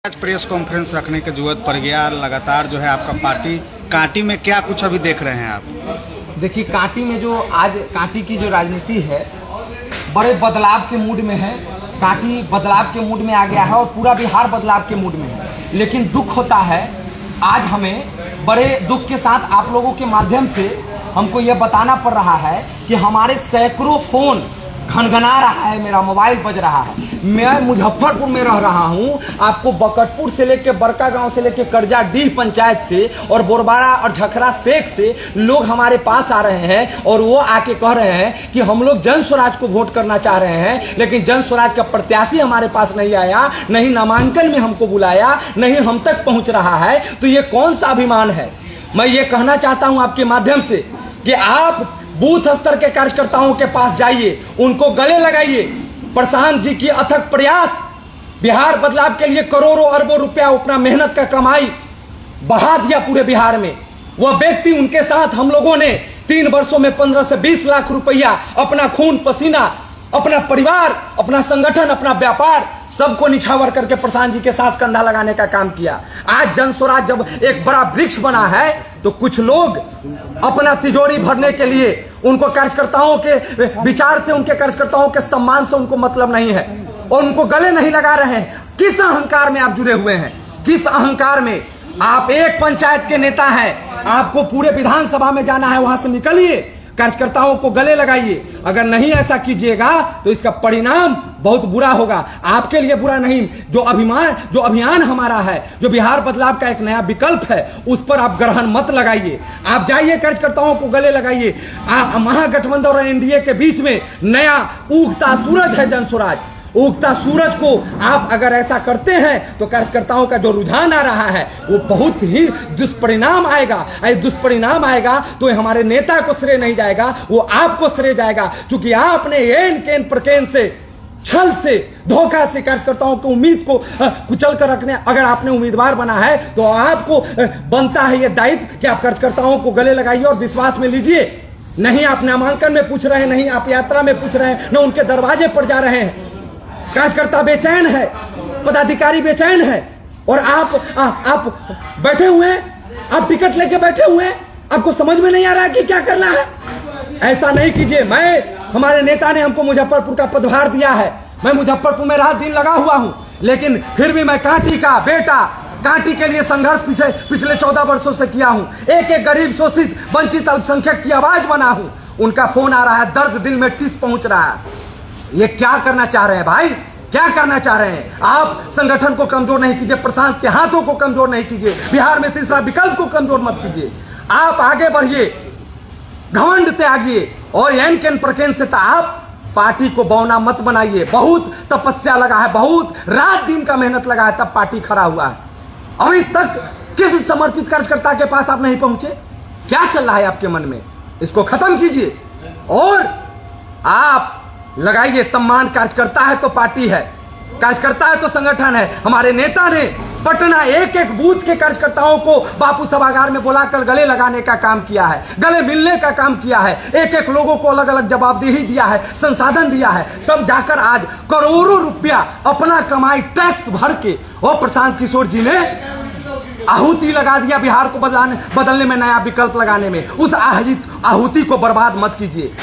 आज press conference रखने की जरूरत पड़ गया। लगातार जो है आपका पार्टी कांटी में क्या कुछ अभी देख रहे हैं आप? देखिए, कांटी में जो आज कांटी की जो राजनीति है बड़े बदलाव के मूड में है। कांटी बदलाव के मूड में आ गया है और पूरा बिहार बदलाव के मूड में है। लेकिन दुख होता है, आज हमें बड़े दुख के साथ आप लोगों के माध्यम से हमको यह बताना पड़ रहा है कि हमारे सैकड़ों फोन घनघना रहा है, मेरा मोबाइल बज रहा है। मैं मुजफ्फरपुर में रह रहा हूं। आपको बकटपुर से लेके बड़का गांव से लेके करजाडीह पंचायत से और बोरबारा और झखरा शेख से लोग हमारे पास आ रहे हैं और वो आके कह रहे हैं कि हम लोग जन स्वराज को वोट करना चाह रहे हैं, लेकिन जन स्वराज का प्रत्याशी हमारे पास नहीं आया, नहीं नामांकन में हमको बुलाया, नहीं हम तक पहुंच रहा है। तो ये कौन सा अभिमान है? मैं ये कहना चाहता हूं आपके माध्यम से कि आप बूथ स्तर के कार्यकर्ताओं के पास जाइए, उनको गले लगाइए। प्रशांत जी की अथक प्रयास बिहार बदलाव के लिए करोड़ों अरबों रुपया अपना मेहनत का कमाई बढ़ा दिया पूरे बिहार में। वह व्यक्ति, उनके साथ हम लोगों ने 3 वर्षों में 15 से 20 लाख रुपया अपना खून पसीना, अपना परिवार, अपना संगठन, अपना व्यापार सबको निछावर करके प्रशांत जी के साथ कंधा लगाने का काम किया। आज जन स्वराज जब एक बड़ा वृक्ष बना है तो कुछ लोग अपना तिजोरी भरने के लिए, उनको कार्यकर्ताओं के विचार से, उनके कार्यकर्ताओं के सम्मान से उनको मतलब नहीं है और उनको गले नहीं लगा रहे हैं। किस अहंकार में आप जुड़े हुए हैं? किस अहंकार में? आप एक पंचायत के नेता हैं, आपको पूरे विधानसभा में जाना है, वहां से निकलिए, कार्यकर्ताओं को गले लगाइए। अगर नहीं ऐसा कीजिएगा तो इसका परिणाम बहुत बुरा होगा। आपके लिए बुरा नहीं, जो अभियान हमारा है, जो बिहार बदलाव का एक नया विकल्प है, उस पर आप ग्रहण मत लगाइए। आप जाइए, कार्यकर्ताओं को गले लगाइए। महागठबंधन और एनडीए के बीच में नया उगता सूरज है जन स्वराज। उगता सूरज को आप अगर ऐसा करते हैं तो कार्यकर्ताओं का जो रुझान आ रहा है वो बहुत ही दुष्परिणाम आएगा। दुष्परिणाम आएगा तो हमारे नेता को श्रेय नहीं जाएगा, वो आपको श्रेय जाएगा, क्योंकि आपने एन केन प्रकेन से, छल से, धोखा से कार्यकर्ताओं की उम्मीद को कुचल कर रखने, अगर आपने उम्मीदवार बना है तो आपको बनता है ये दायित्व कि आप कार्यकर्ताओं को गले लगाइए और विश्वास में लीजिए। नहीं आप नामांकन में पूछ रहे हैं, नहीं आप यात्रा में पूछ रहे हैं, न उनके दरवाजे पर जा रहे हैं। कार्यकर्ता बेचैन है, पदाधिकारी बेचैन है और आप बैठे हुए हैं, आप टिकट लेके बैठे हुए हैं, आपको समझ में नहीं आ रहा है कि क्या करना है। ऐसा नहीं कीजिए। हमारे नेता ने हमको मुजफ्फरपुर का पदभार दिया है, मैं मुजफ्फरपुर में रात दिन लगा हुआ हूं, लेकिन फिर भी मैं कांटी का बेटा, कांटी के लिए संघर्ष पिछले 14 वर्षों से किया हूं। एक एक गरीब, शोषित, वंचित अल्पसंख्यक की आवाज बना हूं। उनका फोन आ रहा है, दर्द दिल में टिस पहुंच रहा है। ये क्या करना चाह रहे हैं भाई? क्या करना चाह रहे हैं? आप संगठन को कमजोर नहीं कीजिए, प्रशांत के हाथों को कमजोर नहीं कीजिए, बिहार में तीसरा विकल्प को कमजोर मत कीजिए। आप आगे बढ़िए, घमंड त्यागिए और एन केन प्रकेन से आप पार्टी को बौना मत बनाइए। बहुत तपस्या लगा है, बहुत रात दिन का मेहनत लगा है, तब पार्टी खड़ा हुआ है। अभी तक किस समर्पित कार्यकर्ता के पास आप नहीं पहुंचे? क्या चल रहा है आपके मन में? इसको खत्म कीजिए और आप लगाइए सम्मान। कार्यकर्ता है तो पार्टी है, कार्यकर्ता है तो संगठन है। हमारे नेता ने पटना एक एक बूथ के कार्यकर्ताओं को बापू सभागार में बुलाकर गले लगाने का काम किया है, गले मिलने का काम किया है, एक एक लोगों को अलग अलग जवाबदेही दिया है, संसाधन दिया है, तब जाकर आज करोड़ों रुपया अपना कमाई टैक्स भर के और प्रशांत किशोर जी ने आहुति लगा दिया बिहार को बदलने में, नया विकल्प लगाने में। उस आहुति को बर्बाद मत कीजिए।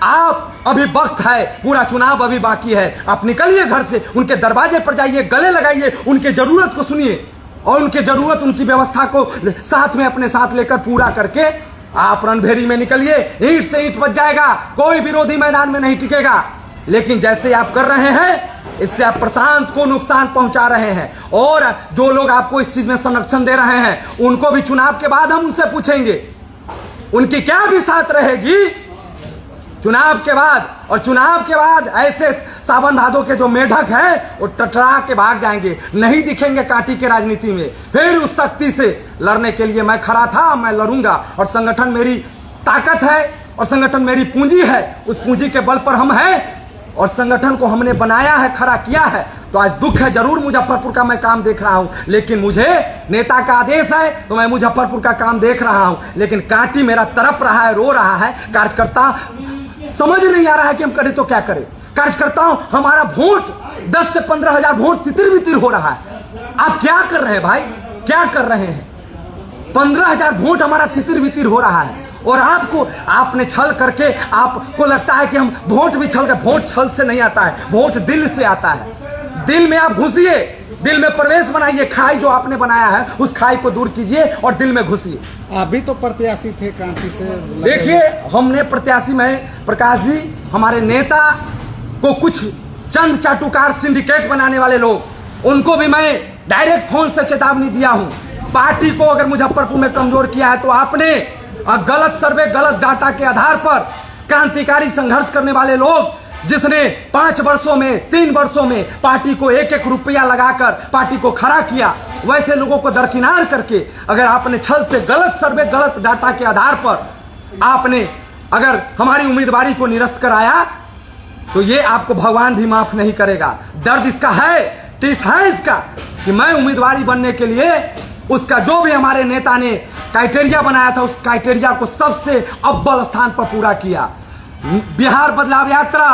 आप अभी वक्त है, पूरा चुनाव अभी बाकी है। आप निकलिए घर से, उनके दरवाजे पर जाइए, गले लगाइए, उनके जरूरत को सुनिए और उनके जरूरत, उनकी व्यवस्था को साथ में अपने साथ लेकर पूरा करके आप रणभेरी में निकलिए। ईंट से ईंट बच जाएगा, कोई विरोधी मैदान में नहीं टिकेगा। लेकिन जैसे आप कर रहे हैं, इससे आप प्रशांत को नुकसान पहुंचा रहे हैं और जो लोग आपको इस चीज में संरक्षण दे रहे हैं, उनको भी चुनाव के बाद हम उनसे पूछेंगे उनकी क्या भी साथ रहेगी चुनाव के बाद। और चुनाव के बाद ऐसे सावन भादो के जो मेढक हैं वो टटरा के भाग जाएंगे, नहीं दिखेंगे कांटी के राजनीति में। फिर उस शक्ति से लड़ने के लिए मैं खड़ा था, मैं लड़ूंगा और संगठन मेरी ताकत है और संगठन मेरी पूंजी है। उस पूंजी के बल पर हम हैं और संगठन को हमने बनाया है, खड़ा किया है। तो आज दुख है जरूर, मुजफ्फरपुर का मैं काम देख रहा हूं, लेकिन मुझे नेता का आदेश है तो मैं मुजफ्फरपुर का काम देख रहा हूं। लेकिन कांटी मेरा तड़प रहा है, रो रहा है। कार्यकर्ता समझ नहीं आ रहा है कि हम करें तो क्या करें। कार्यकर्ताओं, हमारा वोट 10 से 15 हजार वोट तितिर बितिर हो रहा है। आप क्या कर रहे हैं भाई, क्या कर रहे हैं? 15,000 वोट हमारा तितिर बितिर हो रहा है और आपने छल करके आपको लगता है कि हम वोट भी छल कर। वोट छल से नहीं आता है, वोट दिल से आता है। दिल में आप घुसिए, दिल में प्रवेश बनाइए। खाई जो आपने बनाया है उस खाई को दूर कीजिए और दिल में घुसिए। आप भी तो प्रत्याशी थे कांटी से। देखिए, हमने प्रत्याशी में प्रकाश जी, हमारे नेता को कुछ चंद चाटुकार सिंडिकेट बनाने वाले लोग, उनको भी मैं डायरेक्ट फोन से चेतावनी दिया हूं। पार्टी को अगर मुजफ्फरपुर में कमजोर किया है तो आपने गलत सर्वे, गलत डाटा के आधार पर क्रांतिकारी संघर्ष करने वाले लोग, जिसने 5 वर्षों में 3 वर्षों में पार्टी को 1-1 रुपया लगाकर पार्टी को खड़ा किया, वैसे लोगों को दरकिनार करके अगर आपने छल से, गलत सर्वे, गलत डाटा के आधार पर आपने अगर हमारी उम्मीदवारी को निरस्त कराया तो ये आपको भगवान भी माफ नहीं करेगा। दर्द इसका है, टीस है इसका कि मैं उम्मीदवारी बनने के लिए उसका जो भी हमारे नेता ने क्राइटेरिया बनाया था उस क्राइटेरिया को सबसे अव्वल स्थान पर पूरा किया। बिहार बदलाव यात्रा,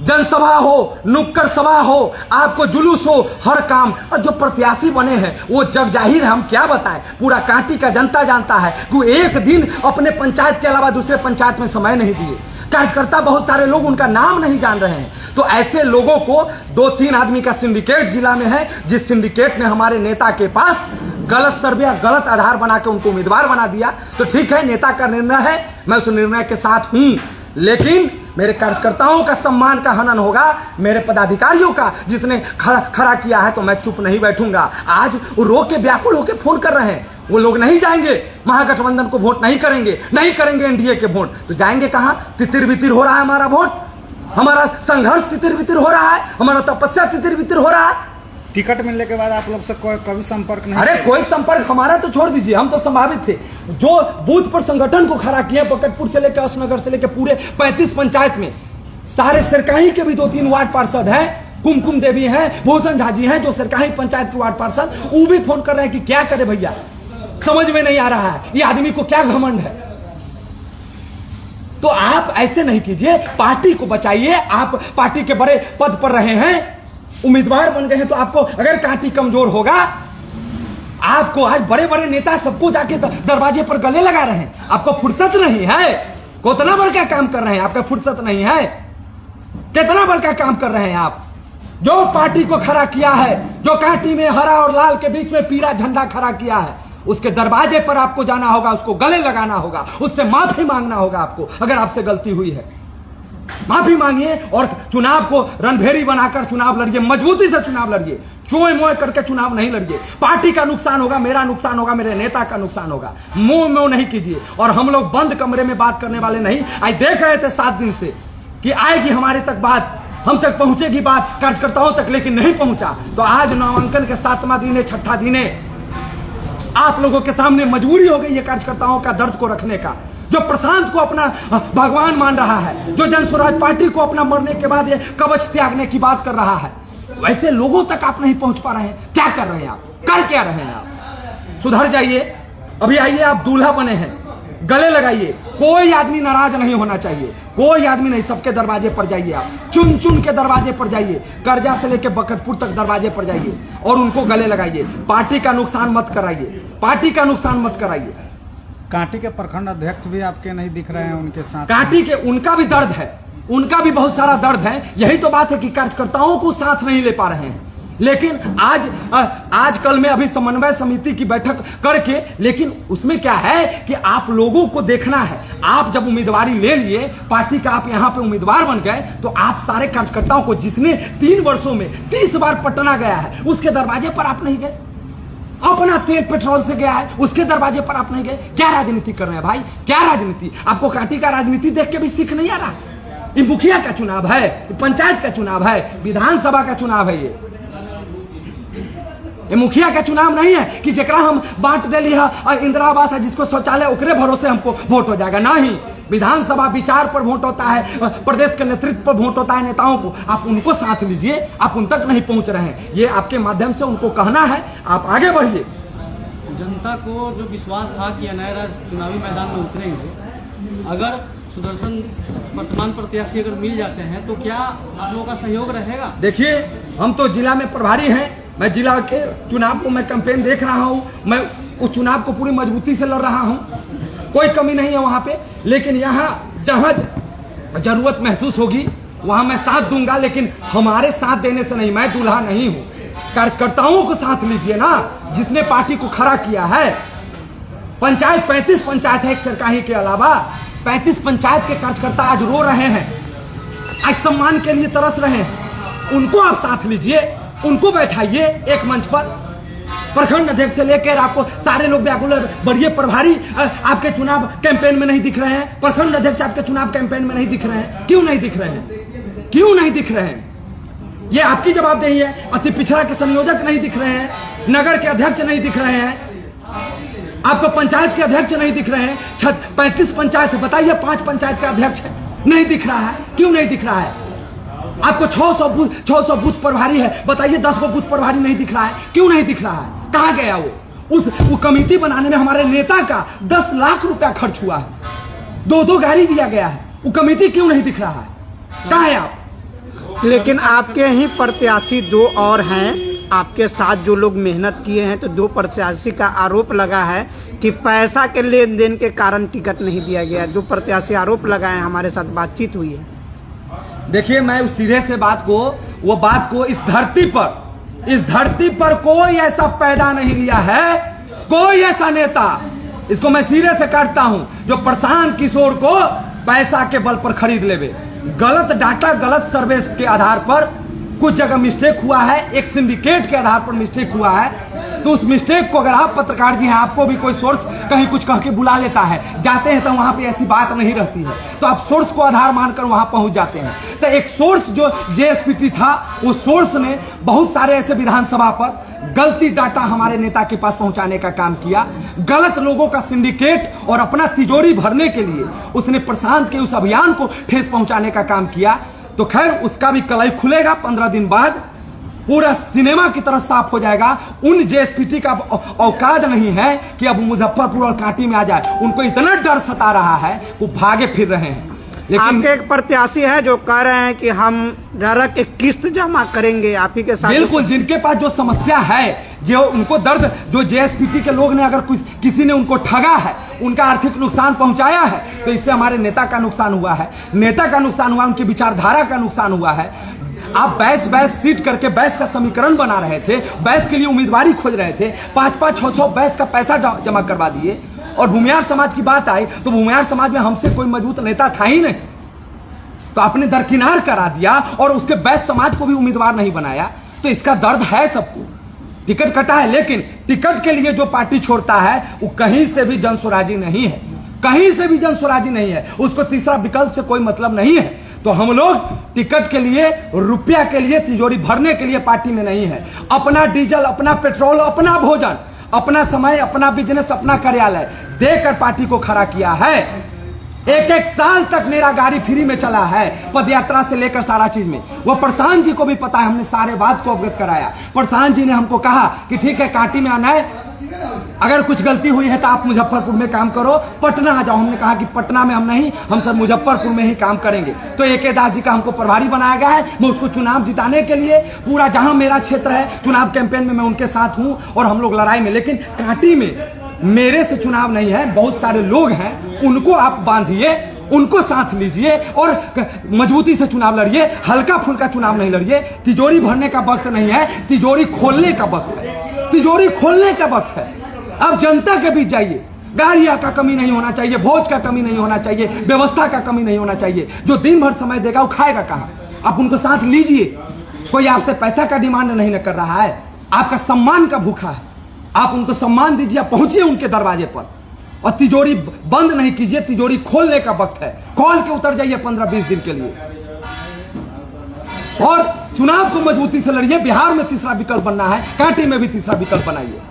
जनसभा हो, नुक्कड़ सभा हो, आपको जुलूस हो, हर काम। और जो प्रत्याशी बने हैं वो जग जाहिर है, हम क्या बताएं, पूरा कांटी का जनता जानता है कि एक दिन अपने पंचायत के अलावा दूसरे पंचायत में समय नहीं दिए। कार्यकर्ता बहुत सारे लोग उनका नाम नहीं जान रहे हैं। तो ऐसे लोगों को 2-3 आदमी का सिंडिकेट जिला में है, जिस सिंडिकेट ने हमारे नेता के पास गलत सर्वे, गलत आधार बना के उनको उम्मीदवार बना दिया। तो ठीक है, नेता का निर्णय है, मैं उस निर्णय के साथ हूं, लेकिन मेरे कार्यकर्ताओं का सम्मान का हनन होगा, मेरे पदाधिकारियों का जिसने खड़ा किया है, तो मैं चुप नहीं बैठूंगा। आज वो रो के व्याकुल होकर फोन कर रहे हैं, वो लोग नहीं जाएंगे महागठबंधन को वोट नहीं करेंगे, नहीं करेंगे एनडीए के वोट, तो जाएंगे कहां? तितिर बितिर हो रहा है हमारा वोट, हमारा संघर्ष तितिर बितिर हो रहा है, हमारा तपस्या तितिर बितिर हो रहा है। टिकट मिलने के बाद आप लोग से कभी संपर्क नहीं? अरे कोई संपर्क हमारा तो छोड़ दीजिए, हम तो संभावित थे। जो बूथ पर संगठन को खड़ा किए, बकटपुर से लेकर असनगर से लेकर पूरे 35 पंचायत में, सारे सरकाही के भी 2-3 वार्ड पार्षद हैं, कुमकुम देवी हैं, भूषण झा जी हैं, जो सरकारी पंचायत के वार्ड पार्षद, वो भी फोन कर रहे हैं कि क्या करे भैया, समझ में नहीं आ रहा है, ये आदमी को क्या घमंड है। तो आप ऐसे नहीं कीजिए, पार्टी को बचाइए। आप पार्टी के बड़े पद पर रहे हैं, उम्मीदवार बन गए हैं, तो आपको अगर कांटी कमजोर होगा, आपको आज बड़े बड़े नेता सबको जाके दरवाजे पर गले लगा रहे हैं, आपको फुर्सत नहीं है। कितना बड़का काम कर रहे हैं, आपका फुर्सत नहीं है, कितना बड़का काम कर रहे हैं आप। जो पार्टी को खड़ा किया है, जो कांटी में हरा और लाल के बीच में पीला झंडा खड़ा किया है, उसके दरवाजे पर आपको जाना होगा, उसको गले लगाना होगा, उससे माफी मांगना होगा आपको। अगर आपसे गलती हुई है, माफी मांगिए और चुनाव को रणभेरी बनाकर चुनाव लड़िए, मजबूती से चुनाव लड़िए, चोय मोय करके चुनाव नहीं लड़िए। पार्टी का नुकसान होगा, मेरा नुकसान होगा, मेरे नेता का नुकसान होगा, मुंह में नहीं कीजिए। और हम लोग बंद कमरे में बात करने वाले नहीं। आज देख रहे थे 7 दिन से कि आएगी हमारे तक बात, हम तक पहुंचेगी बात कार्यकर्ताओं तक, लेकिन नहीं पहुंचा। तो आज नामांकन के 7वां दिन है, 6ठा दिन है, आप लोगों के सामने मजबूरी हो गई है कार्यकर्ताओं का दर्द को रखने का। जो प्रशांत को अपना भगवान मान रहा है, जो जन स्वराज पार्टी को अपना मरने के बाद ये कवच त्यागने की बात कर रहा है, वैसे लोगों तक आप नहीं पहुंच पा रहे हैं। क्या कर रहे हैं आप, कर क्या रहे हैं आप? सुधर जाइए। अभी आइए, आप दूल्हा बने हैं, गले लगाइए। कोई आदमी नाराज नहीं होना चाहिए, कोई आदमी नहीं। सबके दरवाजे पर जाइए, आप चुन चुन के दरवाजे पर जाइए, कर्जा से लेकर बकटपुर तक दरवाजे पर जाइए और उनको गले लगाइए। पार्टी का नुकसान मत कराइए, पार्टी का नुकसान मत कराइए। कांटी के प्रखंड अध्यक्ष भी आपके नहीं दिख रहे हैं उनके साथ? कांटी के उनका भी दर्द है, उनका भी बहुत सारा दर्द है। यही तो बात है कि कार्यकर्ताओं को साथ नहीं ले पा रहे हैं। लेकिन आज कल में अभी समन्वय समिति की बैठक करके, लेकिन उसमें क्या है कि आप लोगों को देखना है। आप जब उम्मीदवारी ले लिए, पार्टी का आप यहां पे उम्मीदवार बन गए, तो आप सारे कार्यकर्ताओं को, जिसने 3 वर्षों में 30 बार पटना गया है, उसके दरवाजे पर आप नहीं गए। अपना तेल पेट्रोल से गया है, उसके दरवाजे पर आप नहीं गए। क्या राजनीति कर रहे हैं भाई, क्या राजनीति? आपको कांटी का राजनीति देख के भी सीख नहीं आ रहा? ये मुखिया का चुनाव है, पंचायत का चुनाव है, विधानसभा का चुनाव है। ये मुखिया का चुनाव नहीं है कि जरा हम बांट दे लिया इंदिरा आवास है, जिसको शौचालय, ओकरे भरोसे हमको वोट हो जाएगा। नहीं, विधानसभा विचार पर वोट होता है, प्रदेश के नेतृत्व पर वोट होता है, नेताओं को। आप उनको साथ लीजिए, आप उन तक नहीं पहुंच रहे हैं। ये आपके माध्यम से उनको कहना है, आप आगे बढ़िए। जनता को जो विश्वास था कि अनायराज चुनावी मैदान में उतरेंगे, अगर सुदर्शन वर्तमान प्रत्याशी अगर मिल जाते हैं तो क्या आप लोगों का सहयोग रहेगा? देखिए, हम तो जिला में प्रभारी हैं, मैं जिला के चुनाव को मैं कैंपेन देख रहा हूँ, मैं उस चुनाव को पूरी मजबूती से लड़ रहा हूँ, कोई कमी नहीं है वहाँ पे। लेकिन यहाँ जहाँ जरूरत महसूस होगी वहाँ मैं साथ दूंगा, लेकिन हमारे साथ देने से नहीं, मैं दूल्हा नहीं हूँ। कार्यकर्ताओं को साथ लीजिए ना, जिसने पार्टी को खड़ा किया है। पंचायत 35 पंचायत है एक सरकारी के अलावा, 35 पंचायत के कार्यकर्ता आज रो रहे हैं, आज सम्मान के लिए तरस रहे हैं। उनको आप साथ लीजिए, उनको बैठाइए एक मंच पर। प्रखंड अध्यक्ष से लेकर आपको सारे लोग व्याकुल, बढ़िए प्रभारी आपके चुनाव कैंपेन में नहीं दिख रहे हैं, प्रखंड अध्यक्ष आपके चुनाव कैंपेन में नहीं दिख रहे हैं। क्यों नहीं दिख रहे हैं? क्यों नहीं दिख रहे हैं? ये आपकी जवाबदेही है। अति पिछड़ा के संयोजक नहीं दिख रहे हैं, नगर के अध्यक्ष नहीं दिख रहे हैं, आपको पंचायत के अध्यक्ष नहीं दिख रहे हैं। 35 पंचायत है, बताइए 5 पंचायत का अध्यक्ष है, नहीं दिख रहा है। क्यों नहीं दिख रहा है? आपको 600 बूथ प्रभारी है, बताइए 10 को बूथ प्रभारी नहीं दिख रहा है। क्यों नहीं दिख रहा है? कहाँ गया वो कमेटी बनाने में हमारे नेता का 10 लाख रुपया खर्च हुआ है, 2 गाड़ी दिया गया है। वो कमेटी क्यों नहीं दिख रहा है? कहाँ है आप? लेकिन आपके ही प्रत्याशी 2 और हैं, आपके साथ जो लोग मेहनत किए हैं, तो 2 प्रत्याशी का आरोप लगा है कि पैसा के लेन देन के कारण टिकट नहीं दिया गया। 2 प्रत्याशी आरोप लगाए हैं, हमारे साथ बातचीत हुई है। देखिए, मैं उस सिरे से वो बात को इस धरती पर कोई ऐसा पैदा नहीं लिया है, कोई ऐसा नेता, इसको मैं सिरे से काटता हूं, जो प्रशांत किशोर को पैसा के बल पर खरीद लेवे। गलत डाटा, गलत सर्वे के आधार पर कुछ जगह मिस्टेक हुआ है, एक सिंडिकेट के आधार पर मिस्टेक हुआ है। तो उस मिस्टेक को अगर आप पत्रकार जी हैं, आपको भी कोई सोर्स कहीं कुछ कह के बुला लेता है, जाते हैं तो वहां पे ऐसी बात नहीं रहती है, तो आप सोर्स को आधार मानकर वहां पहुंच जाते हैं। तो एक सोर्स जो जेएसपीटी था, वो सोर्स ने बहुत सारे ऐसे विधानसभा पर गलती डाटा हमारे नेता के पास पहुंचाने का काम किया, गलत लोगों का सिंडिकेट और अपना तिजोरी भरने के लिए उसने प्रशांत के उस अभियान को ठेस पहुंचाने का काम किया। तो खैर, उसका भी कलई खुलेगा 15 दिन बाद, पूरा सिनेमा की तरह साफ हो जाएगा। उन जेएसपीटी का औकात नहीं है कि अब मुजफ्फरपुर और कांटी में आ जाए। उनको इतना डर सता रहा है, वो भागे फिर रहे हैं। लेकिन आपके एक प्रत्याशी है जो कह रहे हैं कि हम डायरेक्ट एक किस्त जमा करेंगे आप ही के साथ। बिल्कुल, जिनके पास जो समस्या है, जो उनको दर्द, जो जेएसपीटी के लोग ने अगर किसी ने उनको ठगा है, उनका आर्थिक नुकसान पहुंचाया है, तो इससे हमारे नेता का नुकसान हुआ है, नेता का नुकसान हुआ, उनकी विचारधारा का नुकसान हुआ है। आप बैस सीट करके बैस का समीकरण बना रहे थे, बैस के लिए उम्मीदवारी खोज रहे थे, 5-5, 600 बैस का पैसा जमा करवा दिए। और भूमियार समाज की बात आई तो भूमियार समाज में हमसे कोई मजबूत नेता था ही नहीं, तो आपने दरकिनार करा दिया और उसके बैस समाज को भी उम्मीदवार नहीं बनाया। तो इसका दर्द है सबको। टिकट कटा है, लेकिन टिकट के लिए जो पार्टी छोड़ता है वो कहीं से भी जनस्वराजी नहीं है, कहीं से भी जनस्वराजी नहीं है, उसको तीसरा विकल्प से कोई मतलब नहीं है। तो हम लोग टिकट के लिए, रुपया के लिए, तिजोरी भरने के लिए पार्टी में नहीं है। अपना डीजल, अपना पेट्रोल, अपना भोजन, अपना समय, अपना बिजनेस, अपना कार्यालय देकर पार्टी को खड़ा किया है। 1-1 साल तक मेरा गाड़ी फ्री में चला है, पदयात्रा से लेकर सारा चीज में। वो प्रशांत जी को भी पता है, हमने सारे बात को अवगत कराया। प्रशांत जी ने हमको कहा कि ठीक है, कांटी में आना है, अगर कुछ गलती हुई है तो आप मुजफ्फरपुर में काम करो, पटना आ जाओ। हमने कहा कि पटना में हम नहीं, हम सब मुजफ्फरपुर में ही काम करेंगे। तो AK दास जी का हमको प्रभारी बनाया गया है। मैं उसको चुनाव जिताने के लिए पूरा, जहां मेरा क्षेत्र है, चुनाव कैंपेन में मैं उनके साथ हूं और हम लोग लड़ाई में। लेकिन कांटी में मेरे से चुनाव नहीं है, बहुत सारे लोग हैं, उनको आप बांधिए, उनको साथ लीजिए और मजबूती से चुनाव लड़िए। हल्का फुल्का चुनाव नहीं लड़िए। तिजोरी भरने का वक्त नहीं है, तिजोरी खोलने का वक्त है, तिजोरी खोलने का वक्त है। अब जनता के बीच जाइए, गाड़ियां का कमी नहीं होना चाहिए, भोज का कमी नहीं होना चाहिए, व्यवस्था का कमी नहीं होना चाहिए। जो दिन भर समय देगा वो खाएगा कहाँ? आप उनको साथ लीजिए। कोई आपसे पैसा का डिमांड नहीं न कर रहा है, आपका सम्मान का भूखा है, आप उनको सम्मान दीजिए, पहुंचिए उनके दरवाजे पर और तिजोरी बंद नहीं कीजिए। तिजोरी खोलने का वक्त है, खोल के उतर जाइए 15-20 दिन के लिए और चुनाव को मजबूती से लड़िए। बिहार में तीसरा विकल्प बनना है, कांटी में भी तीसरा विकल्प बनाइए।